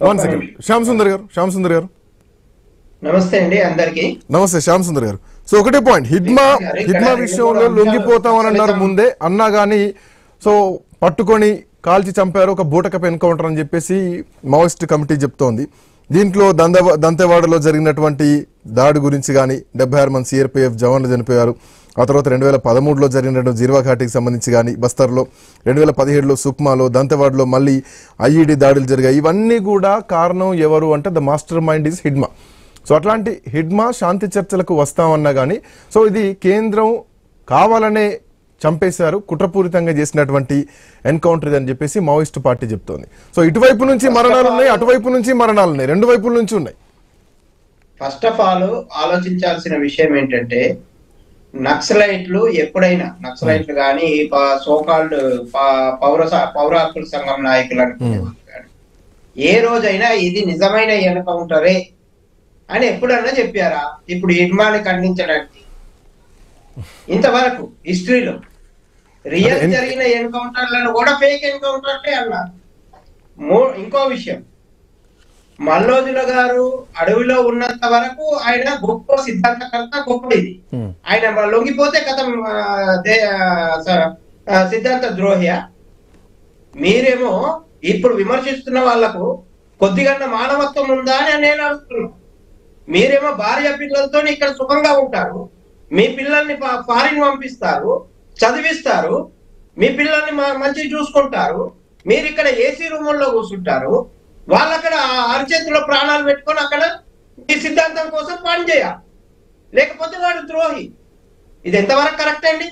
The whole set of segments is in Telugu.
One second. శ్యామ్ సుందర్ గారు నమస్తే అండి అందరికి. నమస్తే శ్యామ్ సుందర్ గారు. సో ఒకటే పాయింట్, హిడ్మా విషయంలో లొంగిపోతామని అన్నారు ముందే అన్నా గానీ, సో పట్టుకొని కాల్చి చంపారు, ఒక బూటకపు ఎన్కౌంటర్ అని చెప్పేసి మావోయిస్ట్ కమిటీ చెప్తోంది. దీంట్లో దంతెవాడలో జరిగినటువంటి దాడి గురించి కానీ 76 మంది సిఆర్పిఎఫ్ జవాన్లు చనిపోయారు. ఆ తర్వాత 2013లో జరిగినటువంటి జీర్వా ఘాటికి సంబంధించి కానీ, బస్తర్లో 2017లో సుక్మాలో, దంతెవాడలో మళ్ళీ ఐఈడి దాడులు జరిగాయి. ఇవన్నీ కూడా కారణం ఎవరు అంటే the master mind is Hidma. So అట్లాంటి హిడ్మా శాంతి చర్చలకు వస్తామన్నా కానీ, సో ఇది కేంద్రం కావాలనే చంపేశారు, కుట్రపూరితంగా చేసినటువంటి ఎన్కౌంటర్ అని చెప్పేసి మావోయిస్ట్ పార్టీ చెప్తోంది. సో ఇటువైపు నుంచి మరణాలు ఉన్నాయి, అటువైపు నుంచి మరణాలు ఉన్నాయి, రెండు వైపుల నుంచి ఉన్నాయి. ఫస్ట్ ఆఫ్ ఆల్ ఆలోచించాల్సిన విషయం ఏంటంటే, నక్సలైట్లు ఎప్పుడైనా నక్సలైట్లు కానీ సోకాల్డ్ పౌర హక్కుల సంఘం నాయకులను ఏ రోజైనా ఇది నిజమైన ఎన్కౌంటరే అని ఎప్పుడన్నా చెప్పారా? ఇప్పుడు హిడ్మాని ఖండించడానికి ఇంతవరకు హిస్టరీలో రియల్ జరిగిన ఎన్కౌంటర్లను కూడా ఫేక్ ఎన్కౌంటర్లే అన్నారు. ఇంకో విషయం, మల్లోజుల గారు అడవిలో ఉన్నంత వరకు ఆయన గొప్ప సిద్ధాంతకర్త, గొప్పది. ఆయన లొంగిపోతే కథ సిద్ధాంత ద్రోహియా? మీరేమో ఇప్పుడు విమర్శిస్తున్న వాళ్లకు కొద్దిగా మానవత్వం ఉందా అని నేను అడుగుతున్నాను. మీరేమో భార్య పిల్లలతో ఇక్కడ సుఖంగా ఉంటారు, మీ పిల్లల్ని ఫారిన్ పంపిస్తారు, చదివిస్తారు, మీ పిల్లల్ని మంచిగా చూసుకుంటారు, మీరు ఇక్కడ ఏసీ రూముల్లో కూర్చుంటారు, వాళ్ళు అక్కడ అరచేతిలో ప్రాణాలు పెట్టుకొని అక్కడ ఈ సిద్ధాంతం కోసం పని చేయాలి. లేకపోతే వాడు ద్రోహి. ఇది ఎంతవరకు కరెక్ట్ అండి?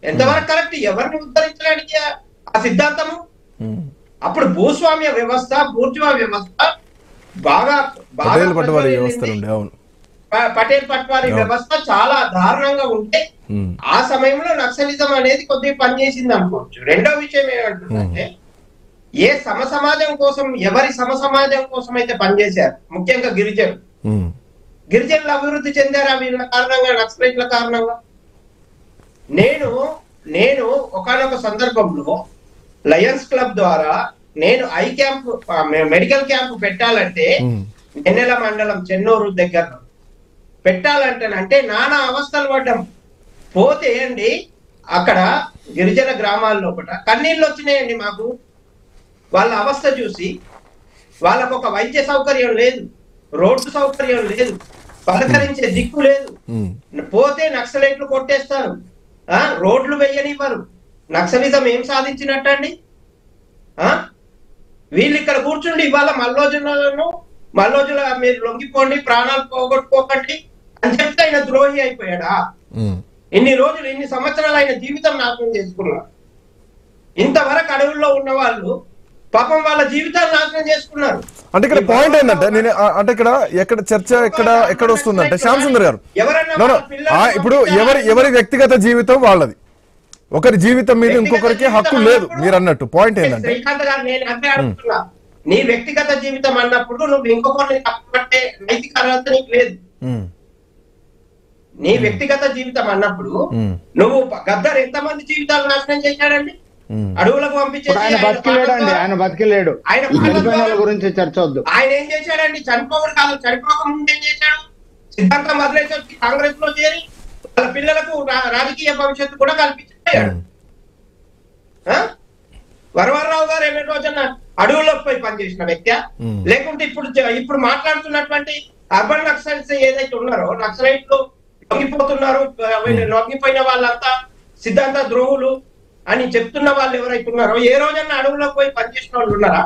ఎంతవరకు కరెక్ట్? ఎవరిని ఉద్ధరించడానికి ఆ సిద్ధాంతము? అప్పుడు భూస్వామ్య వ్యవస్థ, బూర్జువా వ్యవస్థ బాగా పటేల్ పట్వారీ వ్యవస్థ చాలా దారుణంగా ఉంటే ఆ సమయంలో నక్సలిజం అనేది కొద్దిగా పనిచేసింది అనుకోవచ్చు. రెండో విషయం ఏమంటుందంటే, ఏ సమసమాజం కోసం, ఎవరి సమసమాజం కోసం అయితే పనిచేశారు, ముఖ్యంగా గిరిజనులు అభివృద్ధి చెందారా వీళ్ళ కారణంగా, నక్సలైట్ల కారణంగా? నేను ఒకానొక సందర్భంలో లయన్స్ క్లబ్ ద్వారా నేను ఐ క్యాంప్, మెడికల్ క్యాంప్ పెట్టాలంటే నెన్నెల మండలం చెన్నూరు దగ్గర పెట్టాలంటేనంటే నానా అవస్థలు పడ్డాం. పోతే అండి అక్కడ గిరిజన గ్రామాల్లో కూడా కన్నీళ్ళు వచ్చినాయండి మాకు. వాళ్ళ అవస్థ చూసి, వాళ్ళకు ఒక వైద్య సౌకర్యం లేదు, రోడ్డు సౌకర్యం లేదు, పలకరించే దిక్కు లేదు. పోతే నక్సలైట్లు కొట్టేస్తారు, రోడ్లు వేయనివ్వరు. నక్సలిజం ఏం సాధించినట్టండి? వీళ్ళు ఇక్కడ కూర్చుండి ఇవాళ మల్లోజుల మీరు లొంగిపోండి, ప్రాణాలు పోగొట్టుకోకండి అని చెప్తే ఆయన ద్రోహి అయిపోయాడా? ఇన్ని రోజులు, ఇన్ని సంవత్సరాలు ఆయన జీవితం నాశనం చేసుకున్నారు. ఇంతవరకు అడవుల్లో ఉన్న వాళ్ళు పాపం వాళ్ళ జీవితాలు నాశనం చేసుకున్నారు. అంటే ఇక్కడ పాయింట్ ఏంటంటే, నేను అంటే ఇక్కడ ఎక్కడ చర్చ ఎక్కడ వస్తుందంటే, శ్యామ్ సుందర్ గారు ఇప్పుడు ఎవరి వ్యక్తిగత జీవితం వాళ్ళది, ఒకరి జీవితం మీద ఇంకొకరికి హక్కు లేదు మీరు అన్నట్టు. పాయింట్ ఏంటంటే, శ్రీకాంత్ గారు నేను అదే అడుగుతున్నా, నీ వ్యక్తిగత జీవితం అన్నప్పుడు నువ్వు ఇంకొకరిని తప్పట్టే నైతిక అర్హత నీకు లేదు. నీ వ్యక్తిగత జీవితం అన్నప్పుడు నువ్వు గద్దర్ ఎంతమంది జీవితాలు నాశనం చేశాడండి? అడవులకు పంపించేసి ఆయన బతికిలేడు. ఆయన గురించి చర్చ వద్దు. ఆయన ఏం చేశాడండి? చనిపోక ముందు ఏం చేశాడు? సిద్ధాంతం వదిలేసి వచ్చి కాంగ్రెస్ లో చేరి వాళ్ళ పిల్లలకు రాజకీయ భవిష్యత్తు కూడా కల్పించాడు. వరవరరావు గారు ఎన్ని రోజున అడవుల్లోకి పోయి పనిచేసిన వ్యక్తి, లేకుంటే ఇప్పుడు మాట్లాడుతున్నటువంటి అర్బన్ నక్సలైట్స్ ఏదైతే ఉన్నారో, నక్సలైట్లు లొంగిపోతున్నారు, లొంగిపోయిన వాళ్ళంతా సిద్ధాంత ద్రోహులు అని చెప్తున్న వాళ్ళు ఎవరైతే ఉన్నారో, ఏ రోజన్నా అడవులోకి పోయి పనిచేసిన వాళ్ళు ఉన్నారా?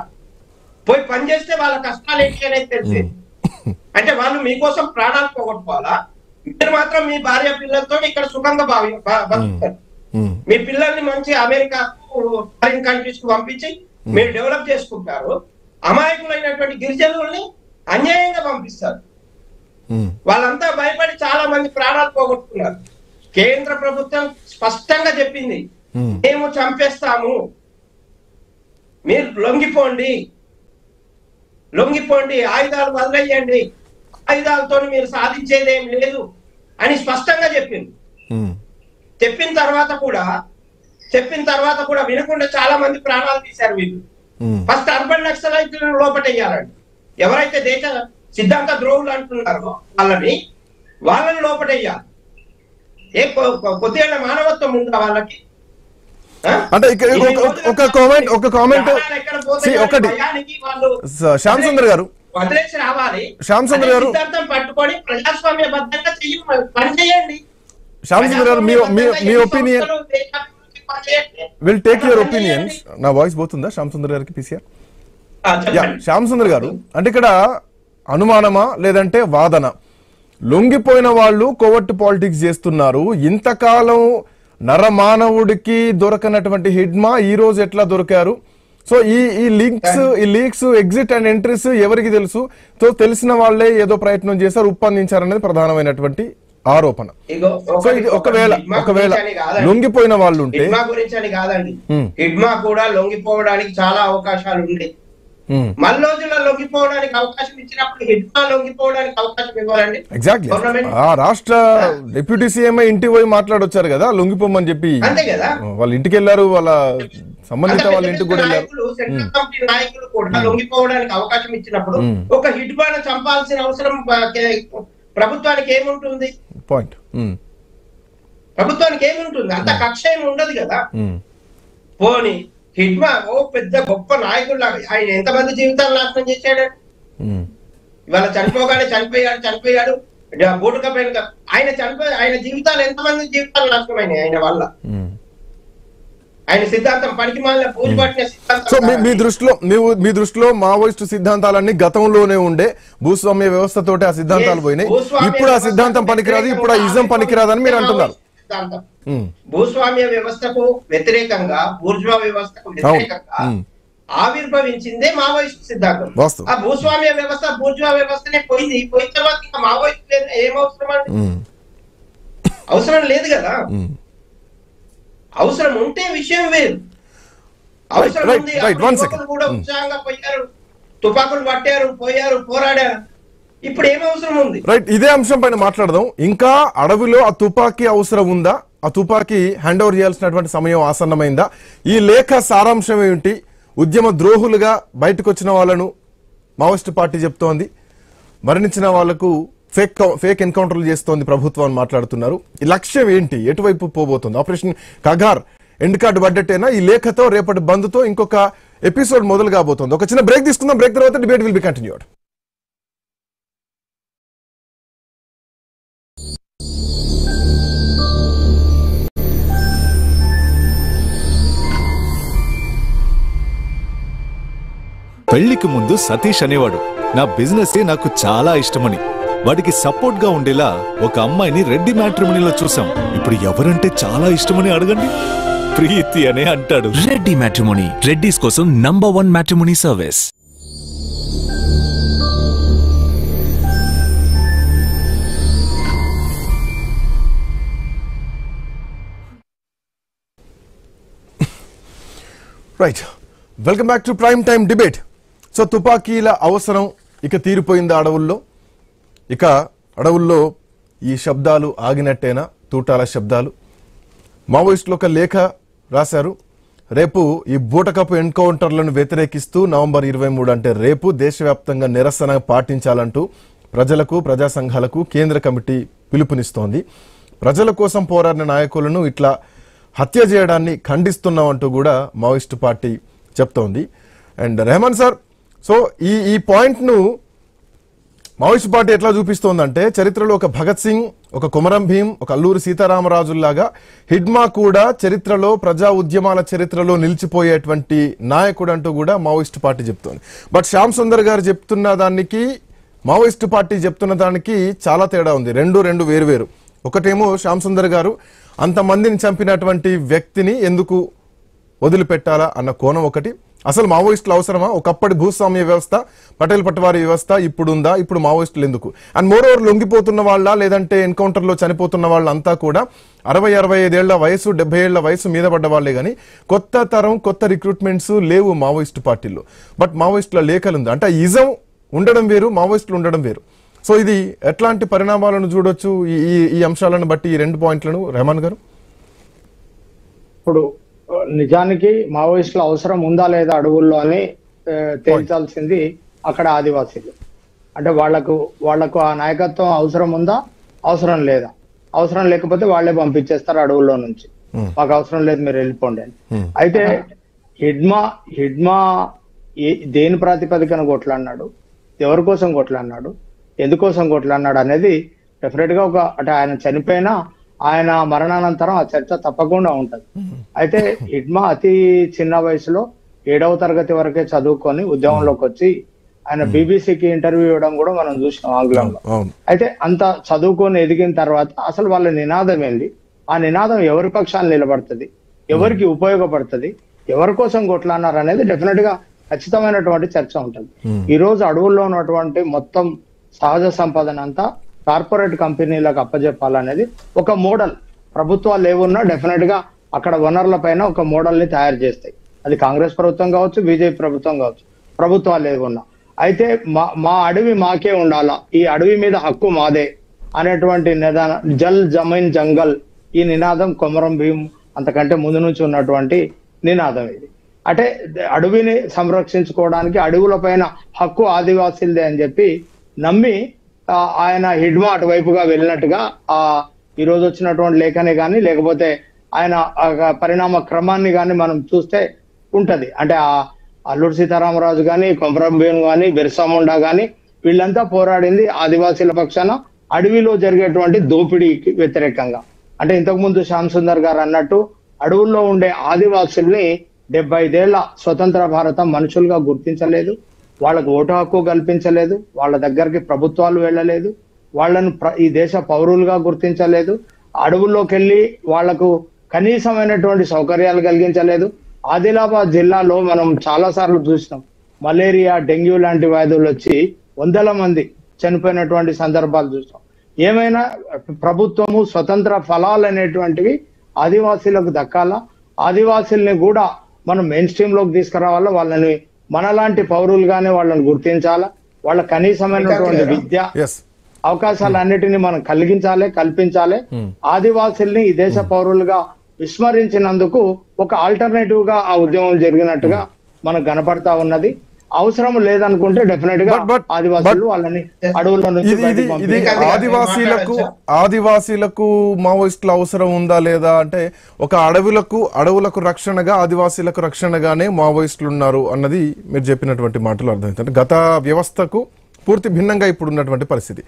పోయి పనిచేస్తే వాళ్ళ కష్టాలు ఏంటి అనేది తెలిసి, అంటే వాళ్ళు మీకోసం ప్రాణాలు పోగొట్టుకోవాలా? మీరు మాత్రం మీ భార్య పిల్లలతో ఇక్కడ సుఖంగా బతుకుతారు. మీ పిల్లల్ని మంచి అమెరికా, ఫారిన్ కంట్రీస్ కు పంపించి మీరు డెవలప్ చేసుకుంటారు. అమాయకులైనటువంటి గిరిజనుల్ని అన్యాయంగా పంపిస్తారు. వాళ్ళంతా భయపడి చాలా మంది ప్రాణాలు పోగొట్టుకున్నారు. కేంద్ర ప్రభుత్వం స్పష్టంగా చెప్పింది, మేము చంపేస్తాము, మీరు లొంగిపోండి, ఆయుధాలు వదిలేయండి, ఆయుధాలతో మీరు సాధించేది ఏం లేదు అని స్పష్టంగా చెప్పింది. చెప్పిన తర్వాత కూడా వినకుండా చాలా మంది ప్రాణాలు తీశారు వీళ్ళు. ఫస్ట్ అర్బన్ నక్సలైట్లు మావోయిస్టులను లోపటేయాలండి. ఎవరైతే దేశ సిద్ధాంత ద్రోహులు అంటున్నారో వాళ్ళని లోపటేయాలి. కొద్దిగా మానవత్వం ఉందా వాళ్ళకి? అంటే ఒక కామెంట్ ఒకటి శ్యామ్ సుందర్ గారు వదిలేసి రావాలి. శ్యామ్ సుందర్ గారు సిద్ధాంతం పట్టుకొని ప్రజాస్వామ్యబద్ధంగా పని చేయండి. శ్యామ్ సుందర్ గారు మీ opinion will take your opinions. నా వాయిస్ పోతుందా శ్యామ్ సుందర్ గారికి పీసీఆర్? శ్యామ్ సుందర్ గారు, అంటే ఇక్కడ అనుమానమా లేదంటే వాదన? లొంగిపోయిన వాళ్ళు కోవర్ట్ పాలిటిక్స్ చేస్తున్నారు. ఇంతకాలం నరమానవుడికి దొరకనటువంటి హిడ్మా ఈ రోజు ఎట్లా దొరికారు? సో ఈ లీక్స్ ఎగ్జిట్ అండ్ ఎంట్రీస్ ఎవరికి తెలుసు? సో తెలిసిన వాళ్ళే ఏదో ప్రయత్నం చేశారు, ఉప్పందించారనేది ప్రధానమైనటువంటి ఆరోపణ. సో ఇది ఒకవేళ లొంగిపోయిన వాళ్ళు ఉంటే గురించి అని కాదండి, హిడ్మా కూడా లొంగిపోవడానికి చాలా అవకాశాలు ఉండే. మల్లోజులో లొంగిపోవడానికి అవకాశం ఇచ్చినప్పుడు హిడ్మా లొంగిపోవడానికి అవకాశం ఇవ్వాలండి. ఎగ్జాక్ట్లీ. ఆ రాష్ట్ర డిప్యూటీ సీఎం ఇంటికి పోయి మాట్లాడొచ్చారు కదా లొంగిపోమని చెప్పి. అంతే కదా, వాళ్ళ ఇంటికి వెళ్ళారు, వాళ్ళ సంబంధిత వాళ్ళ ఇంటికి కూడా వెళ్ళారు. సెంట్రల్ కమిటీ నాయకులు కూడా లొంగిపోవడానికి అవకాశం ఇచ్చినప్పుడు ఒక హిడ్మాను చంపాల్సిన అవసరం ప్రభుత్వానికి ఏముంటుంది? పాయింట్. ప్రభుత్వానికి ఏముంటుంది? అంత కక్ష ఏమి ఉండదు కదా. పోనీ హిడ్మా పెద్ద గొప్ప నాయకుడు లాగా ఆయన ఎంతమంది జీవితాలు నాశనం చేశాడు. ఇవాళ చనిపోగానే చనిపోయాడు బూటకపోయిన ఆయన జీవితాలు ఎంతమంది జీవితాలు నాశనమైనాయి ఆయన వల్ల. ఆయన సిద్ధాంతం పనికి మాలిన పూజపట్టిన సిద్ధాంతం. సో మీ దృష్టిలో మావోయిస్టు సిద్ధాంతాలన్నీ గతంలోనే ఉండే, భూస్వామ్య వ్యవస్థతోటి ఆ సిద్ధాంతాలు పోయినాయి. ఇప్పుడు ఆ సిద్ధాంతం పనికిరాదు, ఇప్పుడు ఆ ఇజం పనికిరాదని మీరు అంటున్నారు. భూస్వామ్య వ్యవస్థకు వ్యతిరేకంగా, బూర్జువా వ్యవస్థకు వ్యతిరేకంగా ఆవిర్భవించిందే మావోయిస్టు సిద్ధాంతం. ఆ భూస్వామ్య వ్యవస్థ బూర్జువా వ్యవస్థనే పోయిన తర్వాత ఇంకా మావోయిస్టు ఏం అవసరం అండి? అవసరం లేదు కదా. అవసరం ఉంటే విషయం వేరు. అవసరం ఉంది కూడా ఉత్సాహంగా పోయారు, తుపాకులు పట్టారు, పోరాడారు. ఇప్పుడు ఏం అవసరం ఉంది? రైట్, ఇదే అంశం పైన మాట్లాడదాం. ఇంకా అడవిలో ఆ తుపాకీ అవసరం ఉందా? ఆ తుపాకీ హ్యాండ్ ఓవర్ చేయాల్సినటువంటి సమయం ఆసన్నమైందా? ఈ లేఖ సారాంశం ఏమిటి? ఉద్యమ ద్రోహులుగా బయటకు వచ్చిన వాళ్ళను మావోయిస్టు పార్టీ చెప్తోంది, మరణించిన వాళ్లకు ఫేక్ ఎన్కౌంటర్లు చేస్తోంది ప్రభుత్వం అని మాట్లాడుతున్నారు. ఈ లక్ష్యం ఏంటి? ఎటువైపు పోబోతుంది? ఆపరేషన్ కగార్ ఎండ్ కార్డు పడ్డట్టేనా? ఈ లేఖతో రేపటి బంద్తో ఇంకొక ఎపిసోడ్ మొదలు కాబోతోంది. ఒక చిన్న బ్రేక్ తీసుకుందాం. బ్రేక్ తర్వాత డిబేట్ విల్ బి కంటిన్యూడ్. పెళ్లికి ముందు సతీష్ అనేవాడు నా బిజినెస్ నాకు చాలా ఇష్టమని. వాడికి సపోర్ట్ గా ఉండేలా ఒక అమ్మాయిని రెడ్డి మ్యాట్రిమోనీలో చూసాం. ఇప్పుడు ఎవరంటే చాలా ఇష్టమని అడగండి, ప్రీతి అనే అంటాడు. రెడ్డి మ్యాట్రిమోనీ, రెడ్డిస్ కోసం number 1 matrimony service. Right, welcome back to prime time debate. So తుపాకీల అవసరం ఇక తీరిపోయింది అడవుల్లో. ఇక అడవుల్లో ఈ శబ్దాలు ఆగినట్టేనా? తూటాల శబ్దాలు. మావోయిస్టులు ఒక లేఖ రాశారు. రేపు ఈ బూటకపు ఎన్కౌంటర్లను వ్యతిరేకిస్తూ నవంబర్ 23 అంటే రేపు దేశవ్యాప్తంగా నిరసన పాటించాలంటూ ప్రజలకు, ప్రజా సంఘాలకు కేంద్ర కమిటీ పిలుపునిస్తోంది. ప్రజల కోసం పోరాడిన నాయకులను ఇట్లా హత్య చేయడాన్ని ఖండిస్తున్నామంటూ కూడా మావోయిస్టు పార్టీ చెప్తోంది. అండ్ రెహమాన్ సార్, సో ఈ పాయింట్ను మావోయిస్టు పార్టీ ఎట్లా చూపిస్తోందంటే, చరిత్రలో ఒక భగత్ సింగ్, ఒక కొమరం భీం, ఒక అల్లూరి సీతారామరాజుల్లాగా హిడ్మా కూడా చరిత్రలో, ప్రజా ఉద్యమాల చరిత్రలో నిలిచిపోయేటువంటి నాయకుడు అంటూ కూడా మావోయిస్టు పార్టీ చెప్తోంది. బట్ శ్యామ్ సుందర్ గారు చెప్తున్న దానికి, మావోయిస్టు పార్టీ చెప్తున్న దానికి చాలా తేడా ఉంది. రెండు వేరు. ఒకటేమో శ్యామ్ సుందర్ గారు అంతమందిని చంపినటువంటి వ్యక్తిని ఎందుకు వదిలిపెట్టాలా అన్న కోణం ఒకటి. అసలు మావోయిస్టులు అవసరమా? ఒకప్పటి భూస్వామ్య వ్యవస్థ, పటేల్ పట్టువారి వ్యవస్థ ఇప్పుడు ఉందా? ఇప్పుడు మావోయిస్టులు ఎందుకు? అండ్ మోర్ ఓవర్ లొంగిపోతున్న వాళ్ళ, లేదంటే ఎన్కౌంటర్లో చనిపోతున్న వాళ్ళంతా కూడా 60-65 ఏళ్ల వయసు, 70 ఏళ్ల వయసు మీద పడ్డ వాళ్లే గానీ కొత్త తరం, కొత్త రిక్రూట్మెంట్స్ లేవు మావోయిస్టు పార్టీల్లో. బట్ మావోయిస్టుల లేఖలుంది అంటే ఇజం ఉండడం వేరు, మావోయిస్టులు ఉండడం వేరు. సో ఇది ఎట్లాంటి పరిణామాలను చూడొచ్చు ఈ అంశాలను బట్టి, ఈ 2 పాయింట్లను రెహమాన్ గారు? ఇప్పుడు నిజానికి మావోయిస్టుల అవసరం ఉందా లేదా అడవుల్లో అని తేల్చాల్సింది అక్కడ ఆదివాసీలు. అంటే వాళ్లకు ఆ నాయకత్వం అవసరం ఉందా, అవసరం లేదా? అవసరం లేకపోతే వాళ్లే పంపించేస్తారు అడవుల్లో నుంచి, మాకు అవసరం లేదు మీరు వెళ్ళిపోండి అని. అయితే హిడ్మా దేని ప్రాతిపదికన కొట్లాడినాడు, ఎవరి కోసం కొట్లాడినాడు, ఎందుకోసం కొట్లాడినాడు అనేది డెఫినెట్ గా అంటే ఆయన చనిపోయినా ఆయన మరణానంతరం ఆ చర్చ తప్పకుండా ఉంటది. అయితే హిడ్మా అతి చిన్న వయసులో 7వ తరగతి వరకే చదువుకొని ఉద్యమంలోకి వచ్చి ఆయన బీబీసీకి ఇంటర్వ్యూ ఇవ్వడం కూడా మనం చూసినాం ఆంగ్లంలో. అయితే అంత చదువుకొని ఎదిగిన తర్వాత అసలు వాళ్ళ నినాదం ఏంది, ఆ నినాదం ఎవరి పక్షాన్ని నిలబడుతుంది, ఎవరికి ఉపయోగపడుతుంది, ఎవరి కోసం కొట్లాడినారు అనేది డెఫినెట్ గా ఖచ్చితమైనటువంటి చర్చ ఉంటుంది. ఈ రోజు అడవుల్లో ఉన్నటువంటి మొత్తం సహజ సంపదన అంతా కార్పొరేట్ కంపెనీలకు అప్పజెప్పాలనేది ఒక మోడల్. ప్రభుత్వాలు ఏమున్నా డెఫినెట్ గా అక్కడ వనరుల పైన ఒక మోడల్ ని తయారు చేస్తాయి. అది కాంగ్రెస్ ప్రభుత్వం కావచ్చు, బీజేపీ ప్రభుత్వం కావచ్చు, ప్రభుత్వాలు ఏమున్నా. అయితే మా అడవి మాకే ఉండాలా, ఈ అడవి మీద హక్కు మాదే అనేటువంటి నిదానం, జల్ జమీన్ జంగల్ ఈ నినాదం కొమరం భీం అంతకంటే ముందు నుంచి ఉన్నటువంటి నినాదం ఇది. అంటే అడవిని సంరక్షించుకోవడానికి అడవుల పైన హక్కు ఆదివాసీలదే అని చెప్పి నమ్మి ఆయన హిడ్మా అటువైపుగా వెళ్ళినట్టుగా ఈ రోజు వచ్చినటువంటి లేఖనే కానీ లేకపోతే ఆయన పరిణామ క్రమాన్ని కానీ మనం చూస్తే ఉంటది. అంటే అల్లూరి సీతారామరాజు కానీ, కొమరం భీం కానీ, బిర్సా ముండా కానీ వీళ్ళంతా పోరాడింది ఆదివాసీల పక్షాన అడవిలో జరిగేటువంటి దోపిడీకి వ్యతిరేకంగా. అంటే ఇంతకు ముందు శ్యామ్ సుందర్ గారు అన్నట్టు అడవుల్లో ఉండే ఆదివాసుల్ని 75 ఏళ్ల స్వతంత్ర భారతం మనుషులుగా గుర్తించలేదు, వాళ్ళకు ఓటు హక్కు కల్పించలేదు, వాళ్ళ దగ్గరికి ప్రభుత్వాలు వెళ్ళలేదు, వాళ్ళను ఈ దేశ పౌరులుగా గుర్తించలేదు, అడవుల్లోకి వెళ్ళి వాళ్లకు కనీసమైనటువంటి సౌకర్యాలు కలిగించలేదు. ఆదిలాబాద్ జిల్లాలో మనం చాలా సార్లు చూసినాం, మలేరియా, డెంగ్యూ లాంటి వ్యాధులు వచ్చి 100ల మంది చనిపోయినటువంటి సందర్భాలు చూస్తాం. ఏమైనా ప్రభుత్వము స్వతంత్ర ఫలాలు అనేటువంటివి ఆదివాసీలకు దక్కాలా, ఆదివాసీల్ని కూడా మనం మెయిన్ స్ట్రీమ్ లోకి తీసుకురావాలా, వాళ్ళని మనలాంటి పౌరులుగానే వాళ్ళని గుర్తించాలా, వాళ్ళ కనీసమైనటువంటి విద్య అవకాశాలన్నిటిని మనం కల్పించాలి. ఆదివాసీల్ని ఈ దేశ పౌరులుగా విస్మరించినందుకు ఒక ఆల్టర్నేటివ్ గా ఆ ఉద్యమం జరిగినట్టుగా మనకు కనపడతా ఉన్నది. అవసరం లేదనుకుంటే డెఫినెట్ గా ఆదివాసీలు వాళ్ళని అడవుల్లో నుంచి ఆదివాసీలకు మావోయిస్టుల అవసరం ఉందా లేదా అంటే ఒక అడవులకు రక్షణగా ఆదివాసీలకు రక్షణగానే మావోయిస్టులు ఉన్నారు అన్నది మీరు చెప్పినటువంటి మాటలు అర్థమవుతుంది. గత వ్యవస్థకు పూర్తి భిన్నంగా ఇప్పుడు ఉన్నటువంటి పరిస్థితి.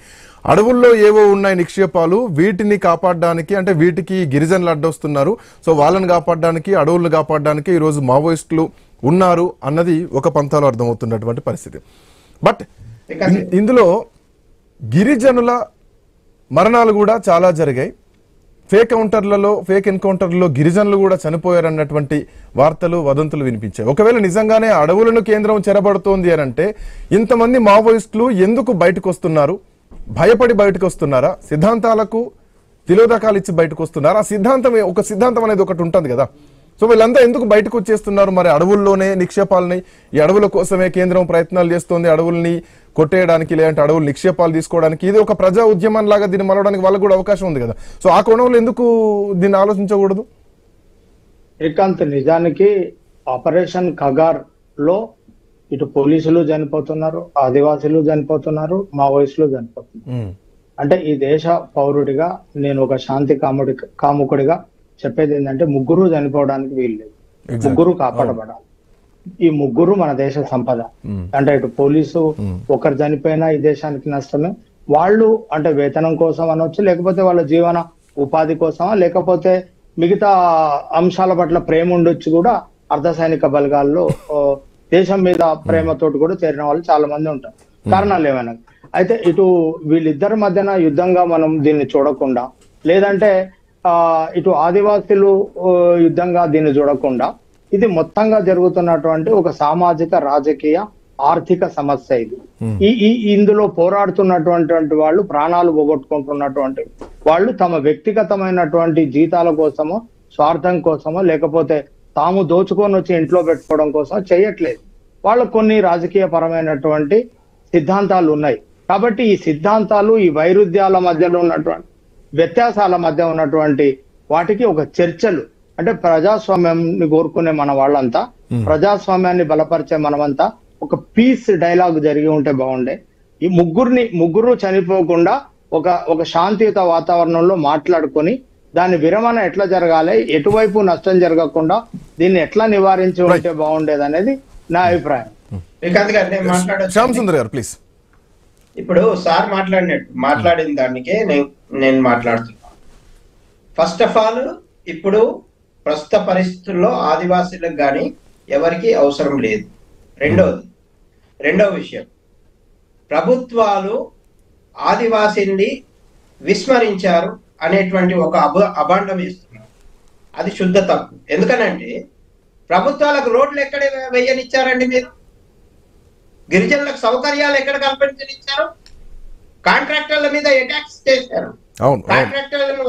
అడవుల్లో ఏవో ఉన్నాయి నిక్షేపాలు, వీటిని కాపాడడానికి అంటే వీటికి గిరిజనులు అడ్డొస్తున్నారు, సో వాళ్ళని కాపాడడానికి అడవులను కాపాడడానికి ఈరోజు మావోయిస్టులు ఉన్నారు అన్నది ఒక పంతాలో అర్థమవుతున్నటువంటి పరిస్థితి. బట్ ఇందులో గిరిజనుల మరణాలు కూడా చాలా జరిగాయి. ఫేక్ ఎన్కౌంటర్లలో గిరిజనులు కూడా చనిపోయారన్నటువంటి వార్తలు, వదంతులు వినిపించాయి. ఒకవేళ నిజంగానే అడవులను కేంద్రం చెరబడుతోంది అని అంటే ఇంతమంది మావోయిస్టులు ఎందుకు బయటకు వస్తున్నారు? భయపడి బయటకు వస్తున్నారా? సిద్ధాంతాలకు తిలోదకాలు ఇచ్చి బయటకు వస్తున్నారా? ఒక సిద్ధాంతం అనేది ఒకటి ఉంటుంది కదా, సో వీళ్ళంతా ఎందుకు బయటకు వచ్చేస్తున్నారు? మరి అడవుల్లోనే నిక్షేపాలని, ఈ అడవుల కోసమే కేంద్రం ప్రయత్నాలు చేస్తోంది, అడవుల్ని కొట్టేయడానికి లేదంటే అడవులు నిక్షేపాలు తీసుకోవడానికి. ఇది ఒక ప్రజా ఉద్యమం లాగా దీన్ని మలవడానికి వాళ్ళకు కూడా అవకాశం ఉంది కదా, సో ఆ కోణంలో ఎందుకు దీన్ని ఆలోచించకూడదు? శ్రీకాంత్, నిజానికి ఆపరేషన్ కగార్ లో ఇటు పోలీసులు చనిపోతున్నారు, ఆదివాసీలు చనిపోతున్నారు, మావోయిస్టులు చనిపోతున్నారు. అంటే ఈ దేశ పౌరుడిగా నేను ఒక శాంతి కాముకుడిగా చెప్పేది ఏంటంటే ముగ్గురు చనిపోవడానికి వీలు లేదు, ముగ్గురు కాపాడబడాలి. ఈ ముగ్గురు మన దేశ సంపద. అంటే ఇటు పోలీసు ఒకరు చనిపోయినా ఈ దేశానికి నష్టమే. వాళ్ళు అంటే వేతనం కోసం అనొచ్చు, లేకపోతే వాళ్ళ జీవన ఉపాధి కోసమా, లేకపోతే మిగతా అంశాల పట్ల ప్రేమ ఉండొచ్చు కూడా. అర్ధసైనిక బలగాల్లో దేశం మీద ప్రేమతోటి కూడా చేరిన వాళ్ళు చాలా మంది ఉంటారు, కారణాలు ఏమైనా. అయితే ఇటు వీళ్ళిద్దరి మధ్యన యుద్ధంగా మనం దీన్ని చూడకుండా, లేదంటే ఇటు ఆదివాసీలు యుద్ధంగా దీన్ని చూడకుండా, ఇది మొత్తంగా జరుగుతున్నటువంటి ఒక సామాజిక, రాజకీయ, ఆర్థిక సమస్య. ఇది ఇందులో పోరాడుతున్నటువంటి వాళ్ళు, ప్రాణాలు పోగొట్టుకుంటున్నటువంటి వాళ్ళు తమ వ్యక్తిగతమైనటువంటి జీతాల కోసమో, స్వార్థం కోసమో, లేకపోతే తాము దోచుకొని వచ్చి ఇంట్లో పెట్టుకోవడం కోసం చేయట్లేదు. వాళ్ళకు కొన్ని రాజకీయ పరమైనటువంటి సిద్ధాంతాలు ఉన్నాయి. కాబట్టి ఈ సిద్ధాంతాలు, ఈ వైరుధ్యాల మధ్యలో ఉన్నటువంటి వ్యత్యాసాల మధ్య ఉన్నటువంటి వాటికి ఒక చర్చలు, అంటే ప్రజాస్వామ్యాన్ని కోరుకునే మన వాళ్ళంతా, ప్రజాస్వామ్యాన్ని బలపరిచే మనమంతా ఒక పీస్ డైలాగ్ జరిగి ఉంటే బాగుండే. ఈ ముగ్గురు చనిపోకుండా ఒక శాంతియుత వాతావరణంలో మాట్లాడుకొని దాని విరమణ ఎట్లా జరగాలి, ఎటువైపు నష్టం జరగకుండా దీన్ని ఎట్లా నివారించి ఉంటే బాగుండేది అనేది నా అభిప్రాయం. శ్రీకాంత్ గారు నేను మాట్లాడొచ్చు. శ్యామ్ సుందర్ గారు ప్లీజ్. ఇప్పుడు సార్ మాట్లాడిన దానికే నేను మాట్లాడుతున్నాను. ఫస్ట్ ఆఫ్ ఆల్ ఇప్పుడు ప్రస్తుత పరిస్థితుల్లో ఆదివాసీలకు కానీ ఎవరికి అవసరం లేదు. రెండవ విషయం, ప్రభుత్వాలు ఆదివాసీల్ని విస్మరించారు అనేటువంటి ఒక అభాండం వేస్తున్నారు. అది శుద్ధ తప్పు. ఎందుకనంటే ప్రభుత్వాలకు రోడ్లు ఎక్కడ వేయనిచ్చారండి మీరు? గిరిజనులకు సౌకర్యాలు ఎక్కడ కల్పించనిచ్చారు? కాంట్రాక్టర్ల మీద అటాక్స్ చేశారు. కాంట్రాక్టర్లను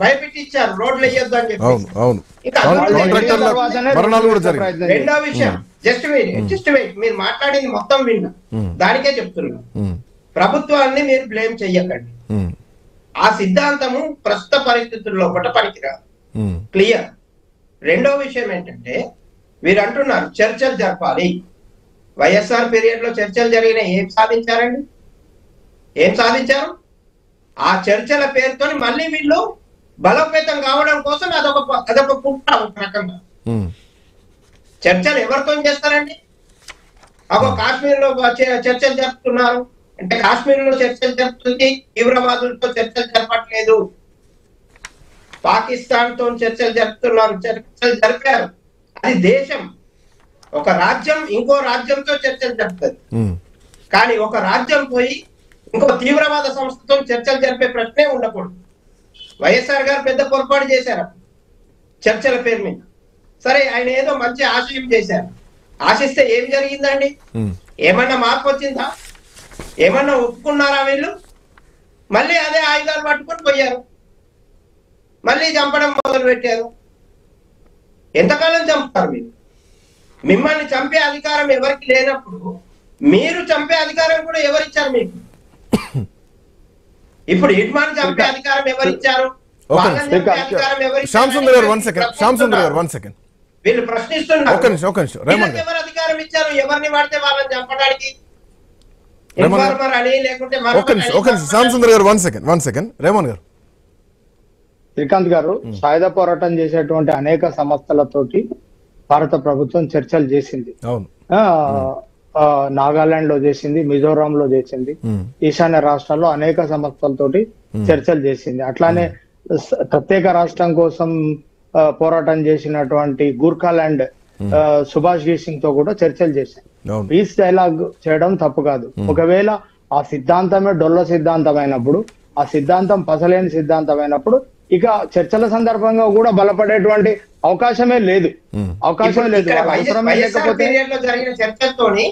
భయపెట్టించారు రోడ్లు వేయొద్దు అని చెప్పి. రెండో విషయం, జస్ట్ వెయిట్, మీరు మాట్లాడింది మొత్తం విన్నా, దానికే చెప్తున్నా. ప్రభుత్వాన్ని మీరు బ్లేమ్ చెయ్యకండి. ఆ సిద్ధాంతము ప్రస్తుత పరిస్థితుల్లో పనికిరాదు, క్లియర్. రెండో విషయం ఏంటంటే మీరు అంటున్నారు చర్చలు జరపాలి. వైఎస్ఆర్ పీరియడ్ లో చర్చలు జరిగిన ఏం సాధించారండి? ఏం సాధించారు? ఆ చర్చల పేరుతో మళ్ళీ వీళ్ళు బలోపేతం కావడం కోసం అదొక కుట్ర. ఒక రకంగా చర్చలు ఎవరితో చేస్తారండి? కాశ్మీర్ లో చర్చలు జరుపుతున్నారు అంటే కాశ్మీర్ లో చర్చలు జరుపుతుంది, తీవ్రవాదులతో చర్చలు జరపట్లేదు. పాకిస్తాన్ తో చర్చలు జరుపుతున్నారు, చర్చలు జరిపారు. అది దేశం. ఒక రాజ్యం ఇంకో రాజ్యంతో చర్చలు జరుపుతుంది. కానీ ఒక రాజ్యం పోయి ఇంకో తీవ్రవాద సంస్థతో చర్చలు జరిపే ప్రశ్నే ఉండకూడదు. వైఎస్ఆర్ గారు పెద్ద పొరపాటు చేశారు చర్చల పేరు మీద. సరే, ఆయన ఏదో మంచి ఆశయం చేశారు. ఆశిస్తే ఏం జరిగిందండి? ఏమన్నా మార్పు వచ్చిందా? ఏమన్నా ఒప్పుకున్నారా వీళ్ళు? మళ్ళీ అదే ఆయుధాలు పట్టుకొని పోయారు, మళ్ళీ చంపడం మొదలు పెట్టారు. ఎంతకాలం చంపుతారు మీరు? మిమ్మల్ని చంపే అధికారం ఎవరికి లేనప్పుడు మీరు చంపే అధికారం కూడా ఎవరిచ్చారు మీకు? ఇప్పుడు హిడ్మాన్ చంపే అధికారం ఎవరిచ్చారు? వీళ్ళు ప్రశ్నిస్తున్నారు ఎవరు అధికారం ఇచ్చారు? ఎవరిని వాడితే వాళ్ళని చంపడానికి? శ్రీకాంత్ గారు, సాయుధ పోరాటం చేసేటువంటి అనేక సంస్థలతోటి భారత ప్రభుత్వం చర్చలు చేసింది. నాగాలాండ్ లో చేసింది, మిజోరాం లో చేసింది, ఈశాన్య రాష్ట్రాల్లో అనేక సంస్థలతోటి చర్చలు చేసింది. అట్లానే ప్రత్యేక రాష్ట్రం కోసం పోరాటం చేసినటువంటి గూర్ఖాలాండ్ సుభాష్ సింగ్ తో కూడా చర్చలు చేశారు. పీస్ డైలాగ్ చేయడం తప్పు కాదు. ఒకవేళ ఆ సిద్ధాంతమే డొల్ల సిద్ధాంతం అయినప్పుడు, ఆ సిద్ధాంతం పసలేని సిద్ధాంతం అయినప్పుడు ఇక చర్చల సందర్భంగా కూడా బలపడేటువంటి అవకాశమే లేదు. అవసరమే లేకపోతే జరిగిన చర్చలతోని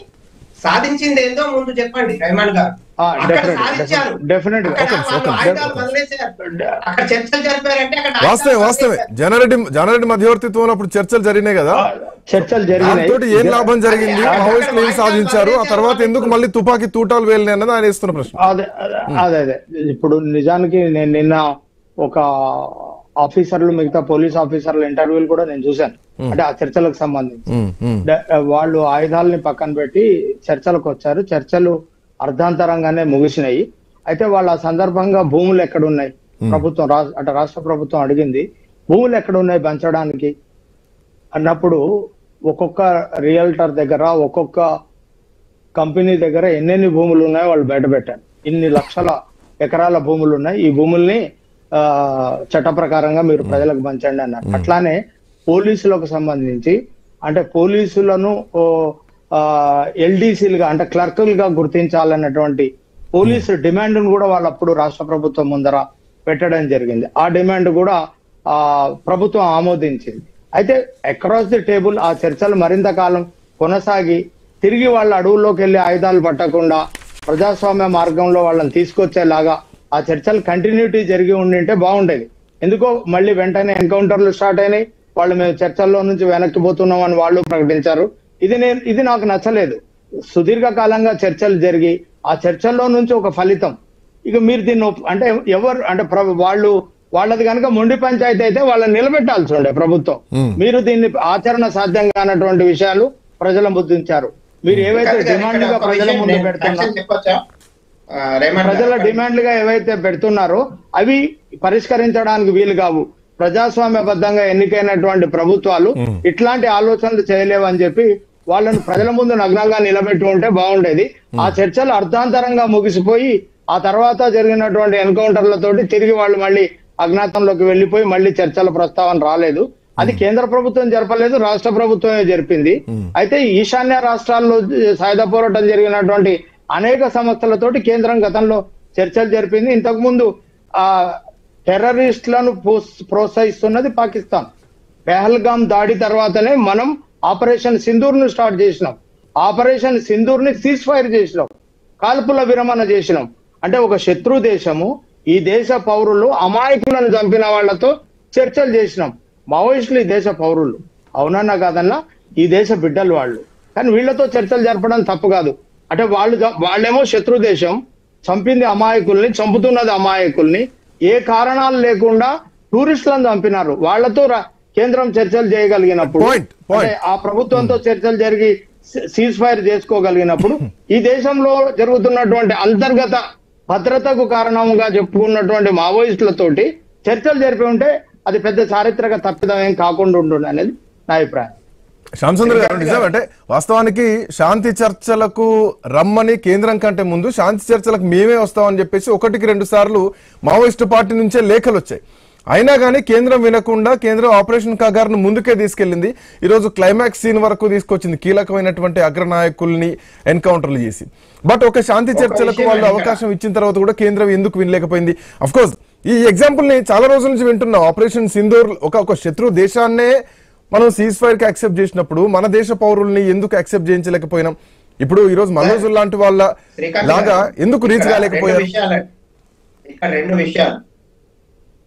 సాధించింది ఏందో ముందు చెప్పండి రెహమాన్ గారు. వాస్తవే జానారెడ్డి మధ్యవర్తిత్వంలో అప్పుడు చర్చలు జరిగినాయి కదా. చర్చలు జరిగినాయి, ఏం లాభం జరిగింది? మావోయిస్టులు ఏం సాధించారు? ఆ తర్వాత ఎందుకు మళ్ళీ తుపాకీ తూటాలు వేలినాయి అన్నది ఆయన ఇస్తున్న ప్రశ్న. అదే ఇప్పుడు నిజానికి నేను నిన్న ఒక ఆఫీసర్లు, మిగతా పోలీస్ ఆఫీసర్ల ఇంటర్వ్యూలు కూడా నేను చూశాను. అంటే ఆ చర్చలకు సంబంధించి వాళ్ళు ఆయుధాలని పక్కన పెట్టి చర్చలకు వచ్చారు. చర్చలు అర్ధాంతరంగానే ముగిసినాయి. అయితే వాళ్ళ సందర్భంగా భూములు ఎక్కడున్నాయి, ప్రభుత్వం అంటే రాష్ట్ర ప్రభుత్వం అడిగింది భూములు ఎక్కడున్నాయి పంచడానికి అన్నప్పుడు ఒక్కొక్క రియల్టర్ దగ్గర, ఒక్కొక్క కంపెనీ దగ్గర ఎన్నెన్ని భూములు ఉన్నాయో వాళ్ళు బయట పెట్టారు. ఇన్ని లక్షల ఎకరాల భూములు ఉన్నాయి, ఈ భూముల్ని చట్ట ప్రకారంగా మీరు ప్రజలకు పంచండి అన్నారు. అట్లానే పోలీసులకు సంబంధించి అంటే పోలీసులను ఎల్డీసీలుగా అంటే క్లర్కులుగా గుర్తించాలన్నటువంటి పోలీసు డిమాండ్ కూడా వాళ్ళు అప్పుడు రాష్ట్ర ప్రభుత్వం ముందర పెట్టడం జరిగింది. ఆ డిమాండ్ కూడా ప్రభుత్వం ఆమోదించింది. అయితే అక్రాస్ ది టేబుల్ ఆ చర్చలు మరింత కాలం కొనసాగి తిరిగి వాళ్ళ అడవుల్లోకి వెళ్ళి ఆయుధాలు పట్టకుండా ప్రజాస్వామ్య మార్గంలో వాళ్ళని తీసుకొచ్చేలాగా ఆ చర్చలు కంటిన్యూటీ జరిగి ఉండింటే బాగుండేది. ఎందుకో మళ్ళీ వెంటనే ఎన్కౌంటర్లు స్టార్ట్ అయినాయి. వాళ్ళు మేము చర్చల్లో నుంచి వెనక్కి పోతున్నాం అని వాళ్ళు ప్రకటించారు. ఇది నాకు నచ్చలేదు. సుదీర్ఘ కాలంగా చర్చలు జరిగి ఆ చర్చల్లో నుంచి ఒక ఫలితం ఇక మీరు దీన్ని అంటే ఎవరు అంటే వాళ్ళది కనుక మొండి పంచాయతీ అయితే వాళ్ళని నిలబెట్టాల్సి ఉండే ప్రభుత్వం. మీరు దీన్ని ఆచరణ సాధ్యం కానటువంటి విషయాలు ప్రజల ముందు ఉంచారు. మీరు ఏవైతే డిమాండ్లుగా ప్రజల ముందు పెడుతున్నారు, చెప్పొచ్చా ప్రజల డిమాండ్లుగా ఏవైతే పెడుతున్నారో అవి పరిష్కరించడానికి వీలు కావు. ప్రజాస్వామ్యబద్ధంగా ఎన్నికైనటువంటి ప్రభుత్వాలు ఇట్లాంటి ఆలోచనలు చేయలేవని చెప్పి వాళ్ళను ప్రజల ముందు నగ్నంగా నిలబెట్టి ఉంటే బాగుండేది. ఆ చర్చలు అర్థాంతరంగా ముగిసిపోయి ఆ తర్వాత జరిగినటువంటి ఎన్కౌంటర్లతోటి తిరిగి వాళ్ళు మళ్ళీ అజ్ఞాతంలోకి వెళ్లిపోయి మళ్ళీ చర్చల ప్రస్తావన రాలేదు. అది కేంద్ర ప్రభుత్వం జరపలేదు, రాష్ట్ర ప్రభుత్వమే జరిపింది. అయితే ఈశాన్య రాష్ట్రాల్లో సాయుధ పోరాటం జరిగినటువంటి అనేక సంస్థలతోటి కేంద్రం గతంలో చర్చలు జరిపింది. ఇంతకు ముందు ఆ టెర్రరిస్టులను ప్రోత్సహిస్తున్నది పాకిస్తాన్. పెహల్గామ్ దాడి తర్వాతనే మనం ఆపరేషన్ సింధూర్ ను స్టార్ట్ చేసినాం. ఆపరేషన్ సింధూర్ ని సీజ్ ఫైర్ చేసినాం, కాల్పుల విరమణ చేసినాం. అంటే ఒక శత్రు దేశము ఈ దేశ పౌరులు అమాయకులను చంపిన వాళ్లతో చర్చలు చేసినాం. మావోయిస్టులు ఈ దేశ పౌరులు, అవునన్నా కాదన్నా ఈ దేశ బిడ్డలు వాళ్ళు. కానీ వీళ్లతో చర్చలు జరపడం తప్పు కాదు. అంటే వాళ్ళేమో శత్రు దేశం, చంపింది అమాయకుల్ని, చంపుతున్నది అమాయకుల్ని, ఏ కారణాలు లేకుండా టూరిస్టులను చంపినారు. వాళ్లతో కేంద్రం చర్చలు చేయగలిగినప్పుడు, ఆ ప్రభుత్వంతో చర్చలు జరిగి సీజ్ ఫైర్ చేసుకోగలిగినప్పుడు ఈ దేశంలో జరుగుతున్నటువంటి అంతర్గత భద్రతకు కారణంగా చెప్పుకున్నటువంటి మావోయిస్టులతోటి చర్చలు జరిపి ఉంటే అది పెద్ద చారిత్రక తప్పిదం ఏం కాకుండా ఉంటుండే అనేది నా అభిప్రాయం. శ్యామసుందర్ గారు, నిజం అంటే వాస్తవానికి శాంతి చర్చలకు రమ్మని కేంద్రం కంటే ముందు శాంతి చర్చలకు మేమే వస్తామని చెప్పేసి 1-2 సార్లు మావోయిస్టు పార్టీ నుంచే లేఖలు వచ్చాయి. అయినా కానీ కేంద్రం వినకుండా కేంద్రం ఆపరేషన్ కగార్ను ముందుకే తీసుకెళ్లింది. ఈరోజు క్లైమాక్స్ సీన్ వరకు తీసుకొచ్చింది, కీలకమైనటువంటి అగ్రనాయకుల్ని ఎన్కౌంటర్లు చేసి. బట్ ఒక శాంతి చర్చలకు వాళ్ళు అవకాశం ఇచ్చిన తర్వాత కూడా కేంద్రం ఎందుకు వినలేకపోయింది? అఫ్ కోర్స్ ఈ ఎగ్జాంపుల్ ని చాలా రోజుల నుంచి వింటున్నాం. ఆపరేషన్ సింధూర్ ఒక శత్రు దేశాన్నే మనం సీజ్ ఫైర్ కి యాక్సెప్ట్ చేసినప్పుడు మన దేశ పౌరుల్ని ఎందుకు యాక్సెప్ట్ చేయించలేకపోయినాం? ఇప్పుడు ఈ రోజు మల్లోజుల్ లాంటి వాళ్ళ లాగా ఎందుకు రీచ్ కాలేకపోయారు? ఇక్కడ 2 విషయాలు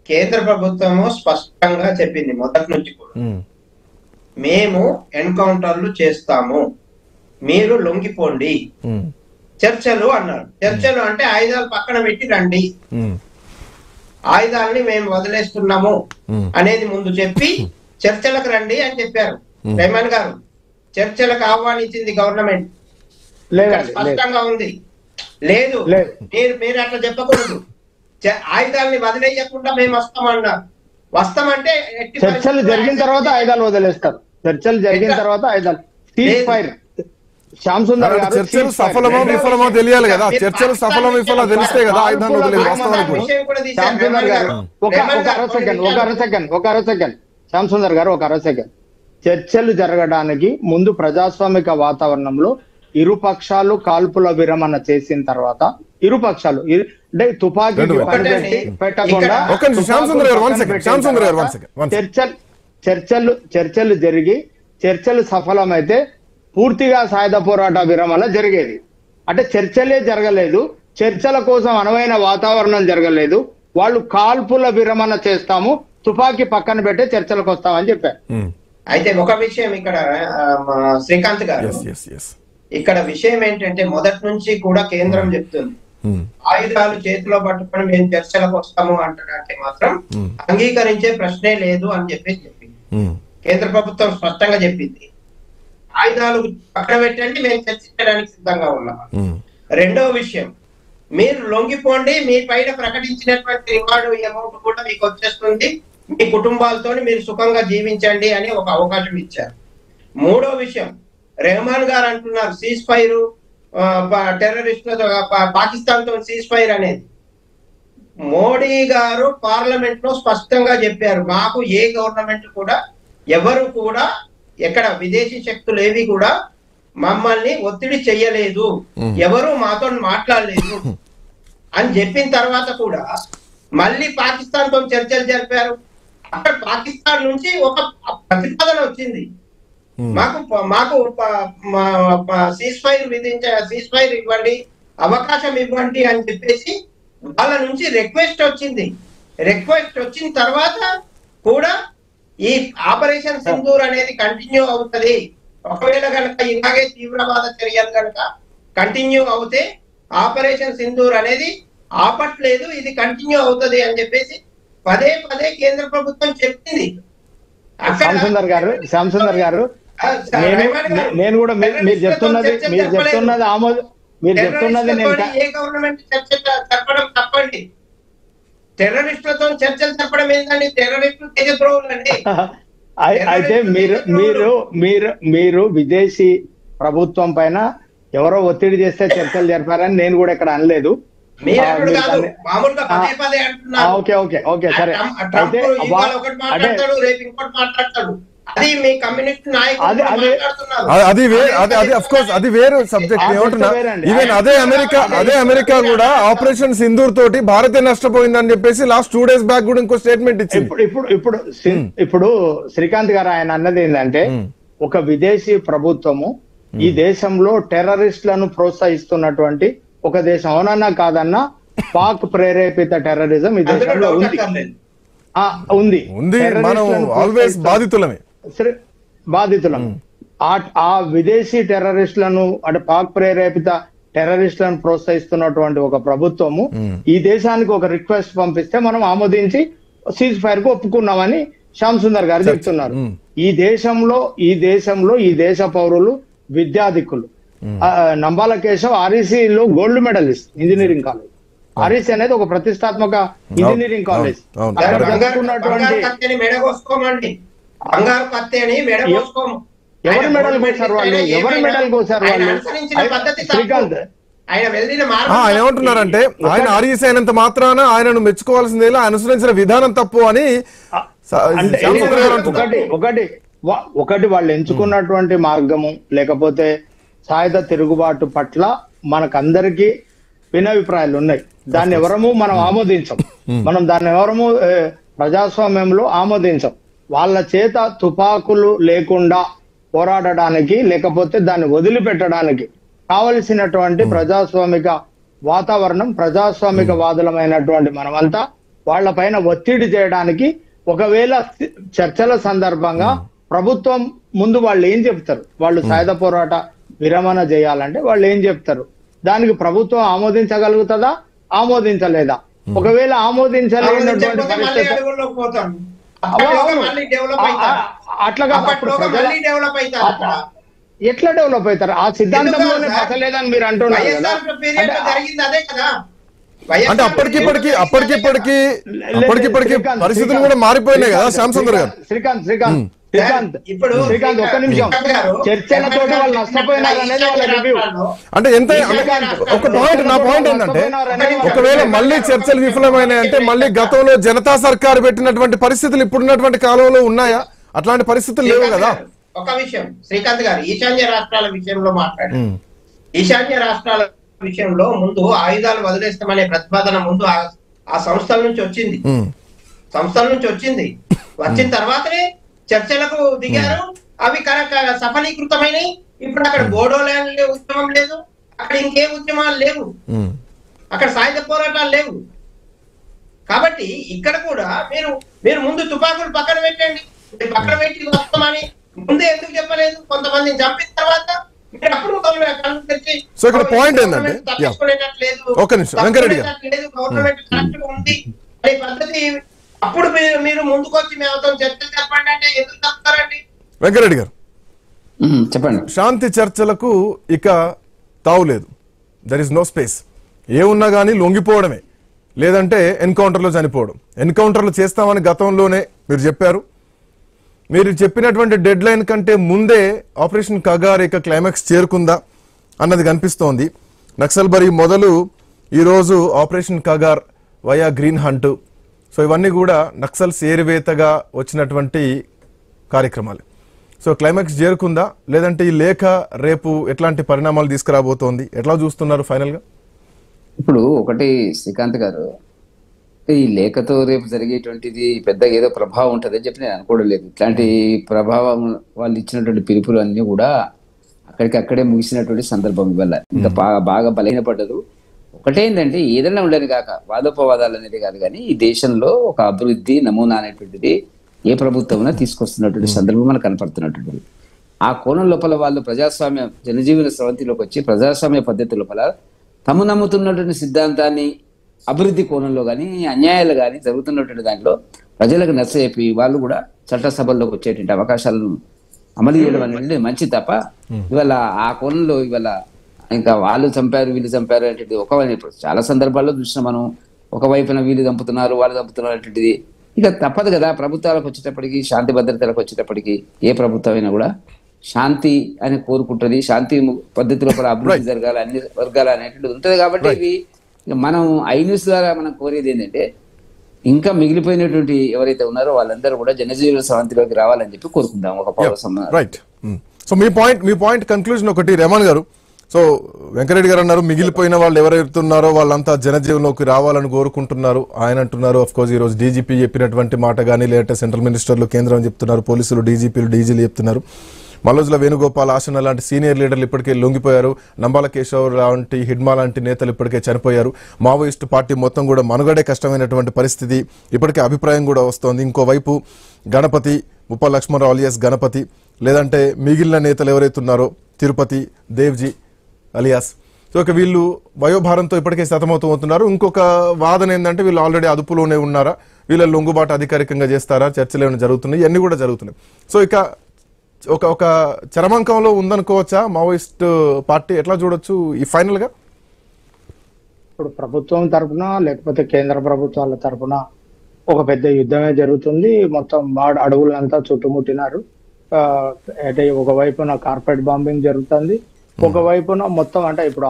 కేంద్ర ప్రభుత్వము స్పష్టంగా చెప్పింది మొదటి నుంచి కూడా, మేము ఎన్కౌంటర్లు చేస్తాము, మీరు లొంగిపోండి, చర్చలు అన్నారు. చర్చలు అంటే ఆయుధాలు పక్కన పెట్టి రండి, ఆయుధాలని మేము వదిలేస్తున్నాము అనేది ముందు చెప్పి చర్చలకు రండి అని చెప్పారు. రెహమాన్ గారు, చర్చలకు ఆహ్వానించింది గవర్నమెంట్, స్పష్టంగా ఉంది. లేదు మీరు అట్లా చెప్పకూడదు, ఆయుధాలని వదిలేయకుండా మేము వస్తామన్నారు. వస్తామంటే చర్చలు జరిగిన తర్వాత ఆయుధాలు వదిలేస్తారు. చర్చలు జరిగిన తర్వాత ఆయుధాలు సీజ్ ఫైర్. శ్యామసుందర్ గారు, చర్చలు సఫలమో విఫలమో తెలియాలి కదా. చర్చలు సఫలం విఫలం తెలిస్తే కదా ఆయుధాలు వదిలేదు. శ్యామసుందర్ గారు ఒక అర సెకండ్ శ్యామసుందర్ గారు ఒక అర సెకండ్. చర్చలు జరగడానికి ముందు ప్రజాస్వామిక వాతావరణంలో ఇరు పక్షాలు కాల్పుల విరమణ చేసిన తర్వాత, ఇరు పక్షాలు అంటే తుపాకీ పెట్టకుండా చర్చలు జరిగి చర్చలు సఫలమైతే పూర్తిగా సాయుధ పోరాట విరమణ జరిగేది. అంటే చర్చలే జరగలేదు, చర్చల కోసం అనువైన వాతావరణం జరగలేదు. వాళ్ళు కాల్పుల విరమణ చేస్తాము, తుపాకీ పక్కన పెట్టే చర్చలకు వస్తామని చెప్పారు. అయితే ఒక విషయం ఇక్కడ శ్రీకాంత్ గారు, ఇక్కడ విషయం ఏంటంటే మొదటి నుంచి కూడా కేంద్రం చెప్తుంది, ఆయుధాలు చేతిలో పట్టుకొని మేము చర్చలకు వస్తాము అంటే మాత్రం అంగీకరించే ప్రశ్నే లేదు అని చెప్పేసి చెప్పింది. కేంద్ర ప్రభుత్వం స్పష్టంగా చెప్పింది, ఆయుధాలు పక్కన పెట్టండి, మేము చర్చించడానికి సిద్ధంగా ఉన్నాం. రెండవ విషయం, మీరు లొంగిపోండి, మీ పైన ప్రకటించినటువంటి రివార్డు అమౌంట్ కూడా మీకు వచ్చేస్తుంది, మీ కుటుంబాలతో మీరు సుఖంగా జీవించండి అని ఒక అవకాశం ఇచ్చారు. మూడో విషయం, రెహమాన్ గారు అంటున్నారు సీజ్ ఫైర్ టెర్రరిస్టులతో పాకిస్తాన్ తో సీజ్ ఫైర్ అనేది. మోడీ గారు పార్లమెంట్ లో స్పష్టంగా చెప్పారు, మాకు ఏ గవర్నమెంట్ కూడా ఎవరు కూడా ఎక్కడ విదేశీ శక్తులు ఏవి కూడా మమ్మల్ని ఒత్తిడి చెయ్యలేదు, ఎవరు మాతో మాట్లాడలేదు అని చెప్పిన తర్వాత కూడా మళ్ళీ పాకిస్తాన్ తో చర్చలు జరిపారు. అక్కడ పాకిస్తాన్ నుంచి ఒక ప్రతిపాదన వచ్చింది, మాకు సీజ్ ఫైర్ ఇవ్వండి, అవకాశం ఇవ్వండి అని చెప్పేసి వాళ్ళ నుంచి రిక్వెస్ట్ వచ్చింది. రిక్వెస్ట్ వచ్చిన తర్వాత కూడా ఈ ఆపరేషన్ సింధూర్ అనేది కంటిన్యూ అవుతుంది, ఒకవేళ కనుక ఇలాగే తీవ్రవాద చర్యలు కనుక కంటిన్యూ అవుతే ఆపరేషన్ సింధూర్ అనేది ఆపట్లేదు, ఇది కంటిన్యూ అవుతుంది అని చెప్పేసి పదే పదే కేంద్ర ప్రభుత్వం చెప్పింది. శ్యామసుందర్ గారు నేను కూడా మీరు చెప్తున్నది మీరు చెప్తున్నది నేను ఏ గవర్నమెంట్ చర్చ జరపడం తప్పండి. టెర్రరిస్టులతో చర్చలు జరపడం ఏంటండి? టెర్రరిస్టులు దేశద్రోహులు అండి. అయితే మీరు విదేశీ ప్రభుత్వం పైన ఎవరో ఒత్తిడి చేస్తే చర్చలు జరిపారని నేను కూడా ఇక్కడ అనలేదు. ఓకే ఓకే ఓకే సరే. అయితే అది వేరు సబ్జెక్ట్. ఏమంటున్నా ఈవెన్ అదే అమెరికా కూడా ఆపరేషన్ సింధూర్ తోటి భారతే నష్టపోయిందని చెప్పేసి లాస్ట్ 2 days బ్యాక్ కూడా ఇంకో స్టేట్మెంట్ ఇచ్చింది. ఇప్పుడు శ్రీకాంత్ గారు ఆయన అన్నది ఏంటంటే ఒక విదేశీ ప్రభుత్వము ఈ దేశంలో టెర్రరిస్టులను ప్రోత్సహిస్తున్నటువంటి ఒక దేశం, అవునన్నా కాదన్నా పాక్ ప్రేరేపిత టెర్రరిజం ఈ దేశంలో ఉంది. మనం ఆల్వేస్ బాధితులం. ఆ విదేశీ టెర్రరిస్టులను అంటే పాక్ ప్రేరేపిత టెర్రరిస్టులను ప్రోత్సహిస్తున్నటువంటి ఒక ప్రభుత్వము ఈ దేశానికి ఒక రిక్వెస్ట్ పంపిస్తే మనం ఆమోదించి సీజ్ ఫైర్ కు ఒప్పుకున్నామని శ్యామ్ సుందర్ గారు చెప్తున్నారు. ఈ దేశంలో ఈ దేశ పౌరులు, విద్యాధికులు, నంబాల కేశవ్ ఆర్ఈసీలో gold medalist engineering college. REC అనేది ఒక ప్రతిష్టాత్మక ఇంజనీరింగ్ కాలేజ్. ఎవరి మెడల్ కోసారు వాళ్ళు? శ్రీకాంత్ ఆయన ఏమంటున్నారంటే ఆయన ఆర్ఈసీ అయినంత మాత్రాన ఆయనను మెచ్చుకోవాల్సిందేలా అనుసరించిన విధానం తప్పు అని. ఒకటి వాళ్ళు ఎంచుకున్నటువంటి మార్గము లేకపోతే సాయుధ తిరుగుబాటు పట్ల మనకందరికీ భిన్నాభిప్రాయాలు ఉన్నాయి. దాన్ని ఎవరము మనం ఆమోదించం. దాన్ని ఎవరము ప్రజాస్వామ్యంలో ఆమోదించం. వాళ్ళ చేత తుపాకులు లేకుండా పోరాడడానికి లేకపోతే దాన్ని వదిలిపెట్టడానికి కావలసినటువంటి ప్రజాస్వామిక వాతావరణం, ప్రజాస్వామిక వాదులమైనటువంటి మనమంతా వాళ్ళ పైన ఒత్తిడి చేయడానికి ఒకవేళ చర్చల సందర్భంగా ప్రభుత్వం ముందు వాళ్ళు ఏం చెప్తారు, వాళ్ళు సాయుధ పోరాట విరమణ చేయాలంటే వాళ్ళు ఏం చెప్తారు, దానికి ప్రభుత్వం ఆమోదించగలుగుతుందా, ఆమోదించలేదా? ఒకవేళ ఆమోదించలేనటువంటి పరిస్థితి ఎట్లా డెవలప్ అవుతారు? ఆ సిద్ధాంతంలోనే పసలేదని మీరు అంటున్నారు కదా. అంటే అప్పటికిప్పటికి పరిస్థితులు కూడా మారిపోయినాయి కదా శ్యామ్ సుందర్ గారు. శ్రీకాంత్ ఒక్క నిమిషం. చర్చలతో వాళ్ళు నష్టపోయినారు అనేది వాళ్ళ రివ్యూ. అంటే ఎంత నా పాయింట్ ఏంటంటే ఒకవేళ మళ్ళీ చర్చలు విఫలమైనాయి అంటే మళ్ళీ గతంలో జనతా సర్కారు పెట్టినటువంటి పరిస్థితులు ఇప్పుడున్నటువంటి కాలంలో ఉన్నాయా? అట్లాంటి పరిస్థితులు లేవు కదా. ఒక విషయం శ్రీకాంత్ గారు ఈశాన్య రాష్ట్రాల విషయంలో మాట్లాడారు. ఈశాన్య రాష్ట్రాల విషయంలో ముందు ఆయుధాలు వదిలేస్తామనే ప్రతిపాదన ముందు ఆ సంస్థల నుంచి వచ్చింది. వచ్చిన తర్వాతనే చర్చలకు దిగారు. అవి సఫలీకృతమైన. ఇప్పుడు అక్కడ బోడోల్యాండ్ ఉద్యమం లేదు, అక్కడ ఇంకే ఉద్యమాలు లేవు, అక్కడ సాయుధ పోరాటాలు లేవు. కాబట్టి ఇక్కడ కూడా మీరు ముందు తుపాకులు పక్కన పెట్టండి. పక్కన పెట్టి వస్తామని ముందే ఎందుకు చెప్పలేదు? కొంతమందిని చంపిన తర్వాత సో ఇక్కడ పాయింట్ ఏంటంటే ఒక నిమిషం వెంకరెడ్డి గారు గవర్నమెంట్ కరెక్ట్ ఉంది అనే పద్ధతి అప్పుడు మీరు ముందుకొచ్చి మేమతో చర్చ చెప్పండి అంటే ఎందుకు చెప్తారండి? వెంకరెడ్డి గారు చెప్పండి. శాంతి చర్చలకు ఇక తావులేదు. There is no space. ఏమున్నా కానీ లొంగిపోవడమే, లేదంటే ఎన్కౌంటర్లో చనిపోవడం. ఎన్కౌంటర్లు చేస్తామని గతంలోనే మీరు చెప్పారు. మీరు చెప్పినటువంటి డెడ్ లైన్ కంటే ముందే ఆపరేషన్ కగార్ ఇక క్లైమాక్స్ చేరుకుందా అన్నది కనిపిస్తోంది. నక్సల్బరీ మొదలు ఈరోజు operation Kagar via green hunt. So ఇవన్నీ కూడా నక్సల్స్ ఏరివేతగా వచ్చినటువంటి కార్యక్రమాలు. సో క్లైమాక్స్ చేరుకుందా, లేదంటే ఈ లేఖ రేపు ఎట్లాంటి పరిణామాలు తీసుకురాబోతోంది, ఎట్లా చూస్తున్నారు ఫైనల్గా? ఇప్పుడు ఒకటి శ్రీకాంత్ గారు, ఈ లేఖతో రేపు జరిగేటువంటిది పెద్దగా ఏదో ప్రభావం ఉంటుందని చెప్పి నేను అనుకోవడం లేదు. ఇట్లాంటి ప్రభావం వాళ్ళు ఇచ్చినటువంటి పిలుపులు అన్ని కూడా అక్కడికక్కడే ముగిసినటువంటి సందర్భం వల్ల ఇంకా బాగా బలహీనపడ్డదు. ఒకటేంటంటే ఏదైనా ఉండని కాక వాదోపవాదాలు అనేది కాదు, కానీ ఈ దేశంలో ఒక అభివృద్ధి నమూనా అనేటువంటిది ఏ ప్రభుత్వం తీసుకొస్తున్నటువంటి సందర్భం మనకు కనపడుతున్నటువంటిది. ఆ కోణం లోపల వాళ్ళు ప్రజాస్వామ్య జనజీవన స్రవంతిలోకి వచ్చి ప్రజాస్వామ్య పద్ధతి లోపల తమ నమ్ముతున్నటువంటి సిద్ధాంతాన్ని అభివృద్ధి కోణంలో కానీ అన్యాయాలు కానీ జరుగుతున్నటువంటి దాంట్లో ప్రజలకు నచ్చజెప్పి వాళ్ళు కూడా చట్టసభల్లోకి వచ్చేటువంటి అవకాశాలను అమలు చేయడం అనేది మంచి తప్ప ఇవాళ ఆ కోణంలో ఇవాళ ఇంకా వాళ్ళు చంపారు వీళ్ళు చంపారు అంటే ఇప్పుడు చాలా సందర్భాల్లో చూసినా మనం ఒకవైపున వీళ్ళు చంపుతున్నారు వాళ్ళు చంపుతున్నారు అనేటువంటిది ఇక తప్పదు కదా. ప్రభుత్వాలకు వచ్చేటప్పటికి శాంతి భద్రతలకు వచ్చేటప్పటికి ఏ ప్రభుత్వం అయినా కూడా శాంతి అని కోరుకుంటుంది, శాంతి పద్ధతిలో కూడా అభివృద్ధి జరగాలి అన్ని వర్గాలు అనేటువంటిది ఉంటుంది. కాబట్టి ఇవి మనం ఐన్యూస్ ద్వారా మనం కోరేది ఏంటంటే ఇంకా మిగిలిపోయినటువంటి ఎవరైతే ఉన్నారో వాళ్ళందరూ కూడా జనజీవన శాంతిలోకి రావాలని చెప్పి కోరుకుంటాం ఒక పౌర సమాజం. రైట్. సో మీ పాయింట్ కన్క్లూజన్ ఒకటి రెహమాన్ గారు. సో వెంకరెడ్డి గారు అన్నారు మిగిలిపోయిన వాళ్ళు ఎవరైతున్నారో వాళ్ళంతా జనజీవనంలోకి రావాలని కోరుకుంటున్నారు. ఆయన అంటున్నారు అఫ్ కోర్స్ ఈ రోజు డీజీపీ చెప్పినటువంటి మాట కానీ లేదంటే సెంట్రల్ మినిస్టర్లు కేంద్రం చెప్తున్నారు, పోలీసులు డీజీపీలు డీజీలు చెప్తున్నారు. మల్లోజుల వేణుగోపాల్ ఆసన లాంటి సీనియర్ లీడర్లు ఇప్పటికే లొంగిపోయారు. నంబాల కేశవ్ లాంటి హిడ్మా లాంటి నేతలు ఇప్పటికే చనిపోయారు. మావోయిస్టు పార్టీ మొత్తం కూడా మనుగడే కష్టమైనటువంటి పరిస్థితి ఇప్పటికే అభిప్రాయం కూడా వస్తోంది. ఇంకోవైపు గణపతి ముప్ప లక్ష్మణరావు అలియాస్ గణపతి లేదంటే మిగిలిన నేతలు ఎవరైతే ఉన్నారో తిరుపతి దేవ్జీ అలియాస్ సో ఇక వీళ్ళు వయోభారంతో ఇప్పటికే సతమతమవుతున్నారు. ఇంకొక వాదన ఏంటంటే వీళ్ళు ఆల్రెడీ అదుపులోనే ఉన్నారా, వీళ్ళ లొంగుబాటు అధికారికంగా చేస్తారా, చర్చలు ఏమైనా జరుగుతున్నాయి, ఇవన్నీ కూడా జరుగుతున్నాయి. సో ఇక ఒక చరమాంకంలో ఉందనుకోవచ్చా మావోయిస్ట్ పార్టీ? ఎట్లా చూడొచ్చు ఈ ఫైనల్ గా? ఇప్పుడు ప్రభుత్వం తరఫున లేకపోతే కేంద్ర ప్రభుత్వాల తరఫున ఒక పెద్ద యుద్ధమే జరుగుతుంది. మొత్తం అడవులంతా చుట్టుముట్టినారు. అంటే ఒకవైపున కార్పెట్ బాంబింగ్ జరుగుతుంది, ఒకవైపున మొత్తం అంటే ఇప్పుడు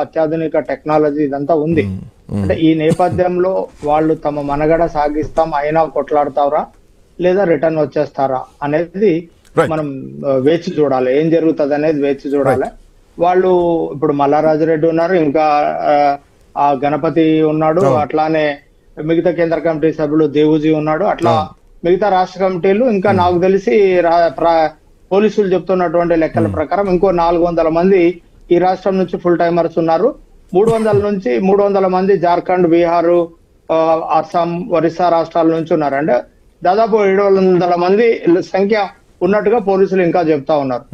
అత్యాధునిక టెక్నాలజీ ఇదంతా ఉంది. అంటే ఈ నేపథ్యంలో వాళ్ళు తమ మనగడ సాగిస్తాం అయినా కొట్లాడతారా లేదా రిటర్న్ వచ్చేస్తారా అనేది మనం వేచి చూడాలి. ఏం జరుగుతుంది అనేది వేచి చూడాలి. వాళ్ళు ఇప్పుడు మల్లారాజురెడ్డి ఉన్నారు, ఇంకా ఆ గణపతి ఉన్నాడు, అట్లానే మిగతా కేంద్ర కమిటీ సభ్యులు దేవుజీ ఉన్నాడు, అట్లా మిగతా రాష్ట్ర కమిటీలు ఇంకా నాకు తెలిసి పోలీసులు చెప్తున్నటువంటి లెక్కల ప్రకారం ఇంకో 400 మంది ఈ రాష్ట్రం నుంచి ఫుల్ టైమర్స్ ఉన్నారు. 300 మంది జార్ఖండ్, బీహార్, అస్సాం, ఒరిస్సా రాష్ట్రాల నుంచి ఉన్నారు. అంటే దాదాపు 700 మంది సంఖ్య ఉన్నట్టుగా పోలీసులు ఇంకా చెప్తా ఉన్నారు.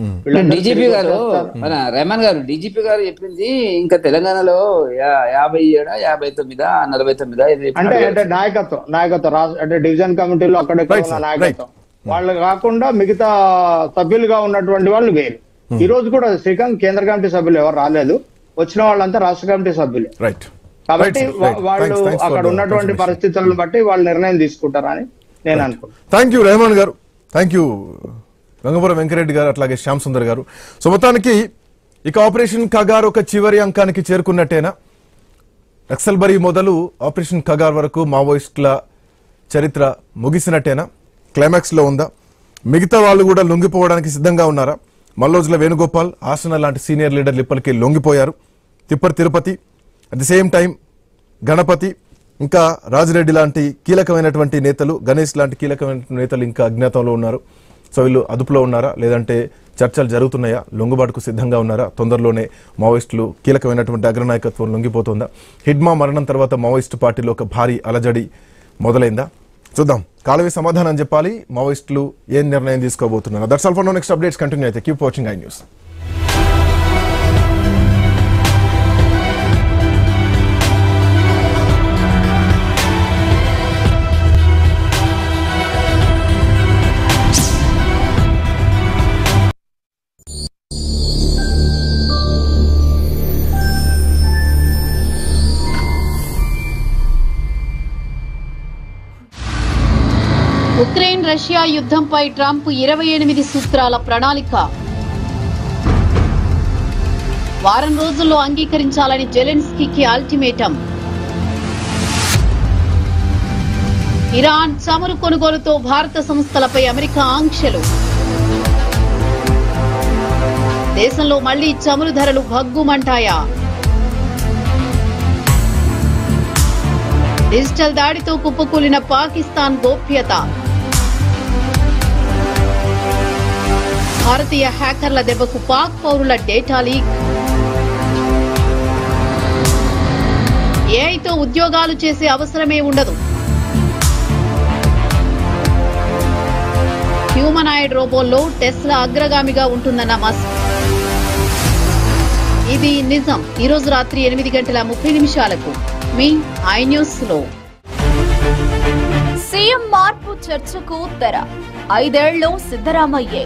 డీజీపీ గారు మన రెహమాన్ గారు డీజీపీ గారు చెప్పింది ఇంకా తెలంగాణలో 57, 59, 49 అంటే నాయకత్వం అంటే డివిజన్ కమిటీలో అక్కడ నాయకత్వం వాళ్ళు కాకుండా మిగతా సభ్యులుగా ఉన్నటువంటి వాళ్ళు వేరు. ఈ రోజు కూడా శ్రీకాంత్ కేంద్ర కమిటీ సభ్యులు ఎవరు రాలేదు, వచ్చిన వాళ్ళంతా రాష్ట్ర కమిటీ సభ్యులే. కాబట్టి వాళ్ళు అక్కడ ఉన్నటువంటి పరిస్థితులను బట్టి వాళ్ళు నిర్ణయం తీసుకుంటారని నేను అనుకుంటున్నాను. థ్యాంక్ యూ రెహమాన్ గారు, థ్యాంక్ యూ గంగపురం వెంకరెడ్డి గారు, అట్లాగే శ్యామ్ సుందర్ గారు. సో మొత్తానికి ఇక ఆపరేషన్ కగార్ ఒక చివరి అంకానికి చేరుకున్నట్టేనా? నక్సల్బరీ మొదలు ఆపరేషన్ కగార్ వరకు మావోయిస్టుల చరిత్ర ముగిసినట్టేనా? క్లైమాక్స్ లో ఉందా? మిగతా వాళ్ళు కూడా లొంగిపోవడానికి సిద్ధంగా ఉన్నారా? మల్లోజుల వేణుగోపాల్ ఆసన లాంటి సీనియర్ లీడర్లు ఇప్పటికీ లొంగిపోయారు. Tirupati at the same time Ganapathi ఇంకా రాజిరెడ్డి లాంటి కీలకమైనటువంటి నేతలు, గణేష్ లాంటి కీలకమైన నేతలు ఇంకా అజ్ఞాతంలో ఉన్నారు. సో వీళ్ళు అదుపులో ఉన్నారా లేదంటే చర్చలు జరుగుతున్నాయా? లొంగుబాటుకు సిద్ధంగా ఉన్నారా? తొందరలోనే మావోయిస్టులు కీలకమైనటువంటి అగ్రనాయకత్వం లొంగిపోతుందా? హిడ్మా మరణం తర్వాత మావోయిస్టు పార్టీలో ఒక భారీ అలజడి మొదలైందా? చూద్దాం. కాలవే సమాధానం చెప్పాలి. మావోయిస్టులు ఏం నిర్ణయం తీసుకోబోతున్నారు? That's all for now. Next updates continue అయితే keep watching I news. Ukraine Russia యుద్ధంపై ట్రంప్ 28 సూత్రాల ప్రణాళిక. వారం రోజుల్లో అంగీకరించాలని జెలెన్స్కీకి అల్టిమేటం. ఇరాన్ చమురు కొనుగోలుతో భారత సంస్థలపై అమెరికా ఆంక్షలు. దేశంలో మళ్లీ చమురు ధరలు భగ్గుమంటాయా? డిజిటల్ దాడితో కుప్పకూలిన పాకిస్తాన్ గోప్యత. భారతీయ హ్యాకర్ల దెబ్బకు పాక్ పౌరుల డేటా లీక్. ఏఐతో ఉద్యోగాలు చేసే అవసరమే ఉండదు. హ్యూమనాయిడ్ రోబోల్లో టెస్లా అగ్రగామిగా ఉంటుందన్న మస్క్. ఇది నిజం. ఈరోజు రాత్రి 8:30 మీ ఐ న్యూస్ లో. సీఎం మార్పు చర్చకు తెర. 5 ఏళ్లు సిద్ధరామయ్యే.